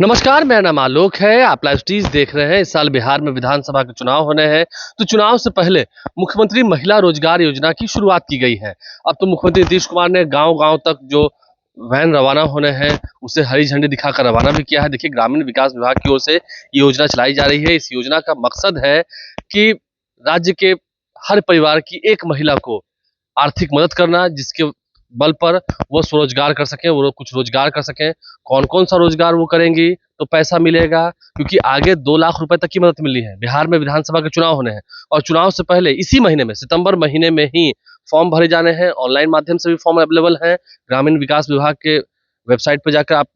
नमस्कार, मेरा नाम आलोक है। आप लाइव स्टीज देख रहे हैं। इस साल बिहार में विधानसभा के चुनाव होने हैं, तो चुनाव से पहले मुख्यमंत्री महिला रोजगार योजना की शुरुआत की गई है। अब तो मुख्यमंत्री नीतीश कुमार ने गांव-गांव तक जो वैन रवाना होने हैं, उसे हरी झंडी दिखाकर रवाना भी किया है। देखिए, ग्रामीण विकास विभाग की ओर से ये योजना चलाई जा रही है। इस योजना का मकसद है कि राज्य के हर परिवार की एक महिला को आर्थिक मदद करना, जिसके बल पर वो स्वरोजगार कर सकें, वो कुछ रोजगार कर सकें। कौन-कौन सा रोजगार वो करेंगी, तो पैसा मिलेगा, क्योंकि आगे 2 लाख रुपए तक की मदद मिलनी है। बिहार में विधानसभा के चुनाव होने हैं और चुनाव से पहले इसी महीने में, सितंबर महीने में ही फॉर्म भरे जाने हैं। ऑनलाइन माध्यम से भी फॉर्म अवेलेबल है। ग्रामीण विकास विभाग के वेबसाइट पर जाकर आप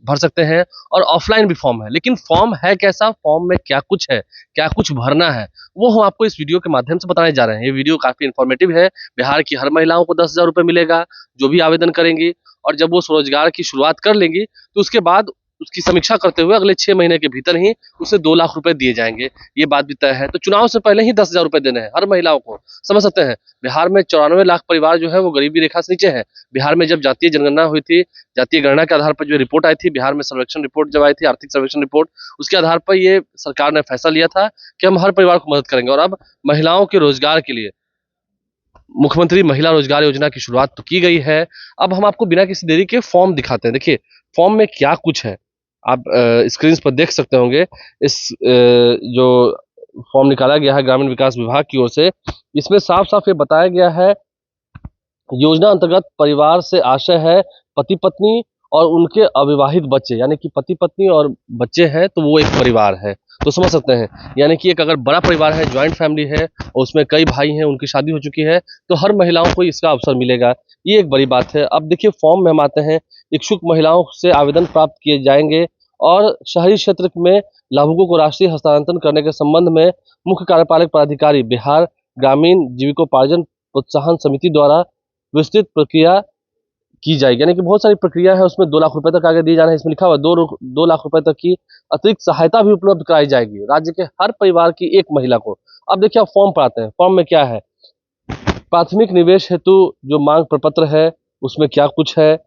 भर सकते हैं और ऑफलाइन भी फॉर्म है। लेकिन फॉर्म है कैसा, फॉर्म में क्या कुछ है, क्या कुछ भरना है, वो हम आपको इस वीडियो के माध्यम से बताने जा रहे हैं। ये वीडियो काफी इन्फॉर्मेटिव है। बिहार की हर महिलाओं को 10,000 रुपए मिलेगा, जो भी आवेदन करेंगी, और जब वो स्वरोजगार की शुरुआत कर लेंगी तो उसके बाद उसकी समीक्षा करते हुए अगले 6 महीने के भीतर ही उसे 2 लाख रुपए दिए जाएंगे। ये बात भी तय है। तो चुनाव से पहले ही 10,000 रुपए देने हैं हर महिलाओं को। समझ सकते हैं, बिहार में 94 लाख परिवार जो है वो गरीबी रेखा से नीचे है। बिहार में जब जातीय जनगणना हुई थी, जातीय गणना के आधार पर जो रिपोर्ट आई थी, बिहार में सर्वेक्षण रिपोर्ट जब आई थी, आर्थिक सर्वेक्षण रिपोर्ट, उसके आधार पर ये सरकार ने फैसला लिया था कि हम हर परिवार को मदद करेंगे। और अब महिलाओं के रोजगार के लिए मुख्यमंत्री महिला रोजगार योजना की शुरुआत तो की गई है। अब हम आपको बिना किसी देरी के फॉर्म दिखाते हैं। देखिए, फॉर्म में क्या कुछ है, आप स्क्रीन पर देख सकते होंगे। इस जो फॉर्म निकाला गया है ग्रामीण विकास विभाग की ओर से, इसमें साफ साफ ये बताया गया है, योजना अंतर्गत परिवार से आशय है पति पत्नी और उनके अविवाहित बच्चे, यानी कि पति पत्नी और बच्चे हैं तो वो एक परिवार है। तो समझ सकते हैं, यानी कि एक अगर बड़ा परिवार है, ज्वाइंट फैमिली है और उसमें कई भाई हैं, उनकी शादी हो चुकी है, तो हर महिलाओं को इसका अवसर मिलेगा। ये एक बड़ी बात है। अब देखिए, फॉर्म में हम आते हैं। इच्छुक महिलाओं से आवेदन प्राप्त किए जाएंगे और शहरी क्षेत्र में लाभुकों को राशि हस्तांतरण करने के संबंध में मुख्य कार्यपालक पदाधिकारी बिहार ग्रामीण जीविकोपार्जन प्रोत्साहन समिति द्वारा विस्तृत प्रक्रिया की जाएगी। यानी कि बहुत सारी प्रक्रिया है, उसमें 2 लाख रुपए तक आगे दिए जाना है। इसमें लिखा हुआ है 2 लाख रुपए तक की अतिरिक्त सहायता भी उपलब्ध कराई जाएगी राज्य के हर परिवार की एक महिला को। अब देखिए, आप फॉर्म पर आते हैं। फॉर्म में क्या है, प्राथमिक निवेश हेतु जो मांग प्रपत्र है उसमें क्या कुछ है,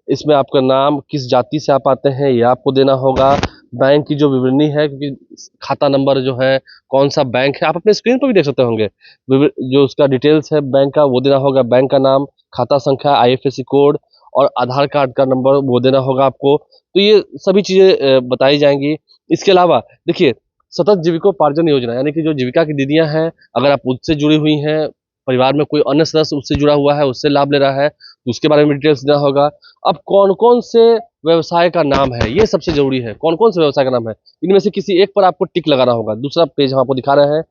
इसमें आपका नाम, किस जाति से आप आते हैं ये आपको देना होगा, बैंक की जो विवरणी है, क्योंकि खाता नंबर जो है, कौन सा बैंक है, आप अपने स्क्रीन पर भी देख सकते होंगे, जो उसका डिटेल्स है बैंक का वो देना होगा, बैंक का नाम, खाता संख्या, आईएफएससी कोड और आधार कार्ड का नंबर वो देना होगा आपको। तो ये सभी चीजें बताई जाएंगी। इसके अलावा देखिए, सतत जीविकोपार्जन योजना, यानी कि जो जीविका की दीदियां हैं, अगर आप उससे जुड़ी हुई हैं, परिवार में कोई अन्य सदस्य उससे जुड़ा हुआ है, उससे लाभ ले रहा है, तो उसके बारे में डिटेल्स देना होगा। अब कौन कौन से व्यवसाय का नाम है, ये सबसे जरूरी है। कौन कौन से व्यवसाय का नाम है, इनमें से किसी एक पर आपको टिक लगाना होगा। दूसरा पेज हम आपको दिखा रहे हैं,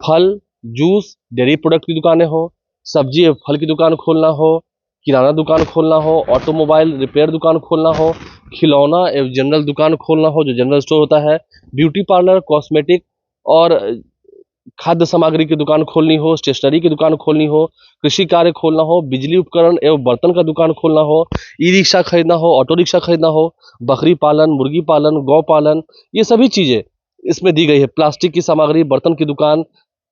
फल, जूस, डेयरी प्रोडक्ट की दुकानें हो, सब्जी एवं फल की दुकान खोलना हो, किराना दुकान खोलना हो, ऑटोमोबाइल रिपेयर दुकान खोलना हो, खिलौना एवं जनरल दुकान खोलना हो, जो जनरल स्टोर होता है, ब्यूटी पार्लर, कॉस्मेटिक और खाद्य सामग्री की दुकान खोलनी हो, स्टेशनरी की दुकान खोलनी हो, कृषि कार्य खोलना हो, बिजली उपकरण एवं बर्तन का दुकान खोलना हो, ई रिक्शा खरीदना हो, ऑटो रिक्शा खरीदना हो, बकरी पालन, मुर्गी पालन, गौ पालन, ये सभी चीजें इसमें दी गई है। प्लास्टिक की सामग्री, बर्तन की दुकान,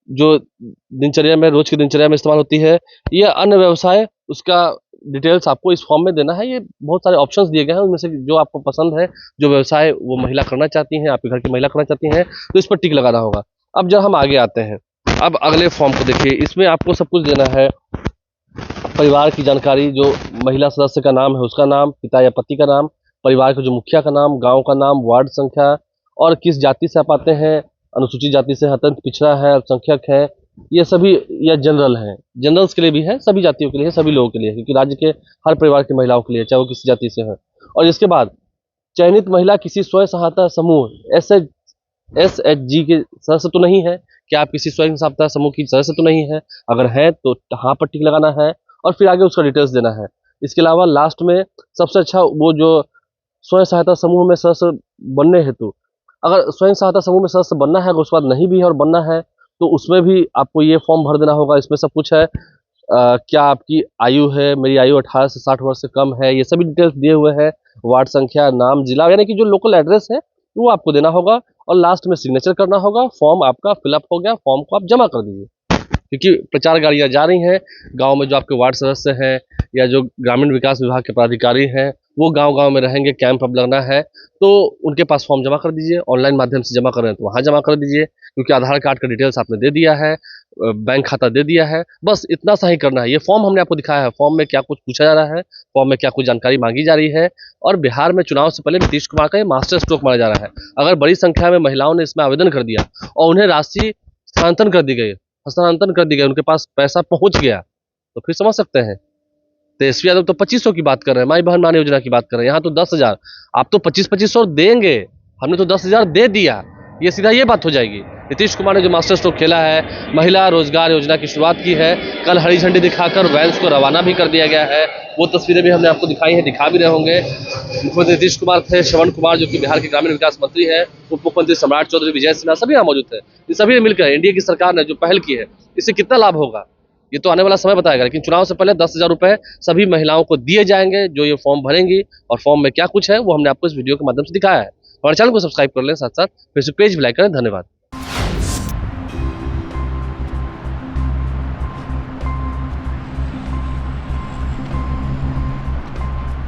जो दिनचर्या में, रोज की दिनचर्या में इस्तेमाल होती है, ये अन्य व्यवसाय, उसका डिटेल्स आपको इस फॉर्म में देना है। ये बहुत सारे ऑप्शंस दिए गए हैं, उनमें से जो आपको पसंद है, जो व्यवसाय वो महिला करना चाहती हैं, आपके घर की महिला करना चाहती हैं, तो इस पर टिक लगाना होगा। अब जब हम आगे आते हैं, अब अगले फॉर्म को देखिए, इसमें आपको सब कुछ देना है। परिवार की जानकारी, जो महिला सदस्य का नाम है उसका नाम, पिता या पति का नाम, परिवार के जो मुखिया का नाम, गांव का नाम, वार्ड संख्या, और किस जाति से आप आते हैं, अनुसूचित जाति से, अत्यंत पिछड़ा है, अल्पसंख्यक है, ये सभी, या जनरल है। जनरल्स के लिए भी है, सभी जातियों के लिए है, सभी लोगों के लिए है, क्योंकि राज्य के हर परिवार की महिलाओं के लिए, चाहे वो किसी जाति से है। और इसके बाद चयनित महिला किसी स्वयं सहायता समूह SHG के सदस्य तो नहीं है, कि आप किसी स्वयं सहायता समूह की सदस्य तो नहीं है। अगर है तो हाँ पर टिक लगाना है और फिर आगे उसका डिटेल्स देना है। इसके अलावा लास्ट में सबसे अच्छा, वो जो स्वयं सहायता समूह में सदस्य बनने हेतु, अगर स्वयं सहायता समूह में सदस्य बनना है, अगर उसके बाद नहीं भी है और बनना है, तो उसमें भी आपको ये फॉर्म भर देना होगा। इसमें सब कुछ है, क्या आपकी आयु है, मेरी आयु 18 से 60 वर्ष से कम है, ये सभी डिटेल्स दिए हुए हैं। वार्ड संख्या, नाम, जिला, यानी कि जो लोकल एड्रेस है वो आपको देना होगा और लास्ट में सिग्नेचर करना होगा। फॉर्म आपका फिलअप हो गया, फॉर्म को आप जमा कर दीजिए। क्योंकि प्रचार गाड़ियां जा रही हैं, गांव में जो आपके वार्ड सदस्य हैं या जो ग्रामीण विकास विभाग के पदाधिकारी हैं, वो गांव-गांव में रहेंगे, कैंप अब लगना है, तो उनके पास फॉर्म जमा कर दीजिए, ऑनलाइन माध्यम से जमा कर रहे हैं तो वहाँ जमा कर दीजिए, क्योंकि आधार कार्ड का डिटेल्स आपने दे दिया है, बैंक खाता दे दिया है, बस इतना सा ही करना है। ये फॉर्म हमने आपको दिखाया है, फॉर्म में क्या कुछ पूछा जा रहा है, फॉर्म में क्या कुछ जानकारी मांगी जा रही है, और बिहार में चुनाव से पहले नीतीश कुमार का ये मास्टर स्ट्रोक माना जा रहा है। अगर बड़ी संख्या में महिलाओं ने इसमें आवेदन कर दिया और उन्हें राशि हस्तांतरण कर दी गई, उनके पास पैसा पहुंच गया, तो फिर समझ सकते हैं। तेजस्वी यादव तो 2500 की बात कर रहे हैं, माई बहन मान योजना की बात कर रहे हैं, यहाँ तो 10,000। आप तो 25-2500 देंगे, हमने तो 10,000 दे दिया, ये सीधा ये बात हो जाएगी। नीतीश कुमार ने जो मास्टर स्ट्रोक खेला है, महिला रोजगार योजना की शुरुआत की है, कल हरी झंडी दिखाकर वैन्स को रवाना भी कर दिया गया है, वो तस्वीरें भी हमने आपको दिखाई हैं, दिखा भी रहे होंगे। मुख्यमंत्री नीतीश कुमार थे, श्रवण कुमार जो कि बिहार के ग्रामीण विकास मंत्री है, उप मुख्यमंत्री सम्राट चौधरी, विजय सिन्हा, सभी यहाँ मौजूद थे। इन सभी ने मिलकर एनडीए की सरकार ने जो पहल की है, इससे कितना लाभ होगा ये तो आने वाला समय बताएगा, लेकिन चुनाव से पहले 10,000 रुपए सभी महिलाओं को दिए जाएंगे जो ये फॉर्म भरेंगी, और फॉर्म में क्या कुछ है वो हमने आपको इस वीडियो के माध्यम से दिखाया है। हमारे चैनल को सब्सक्राइब कर लें, साथ साथ फेसबुक पेज भी लाइक करें। धन्यवाद।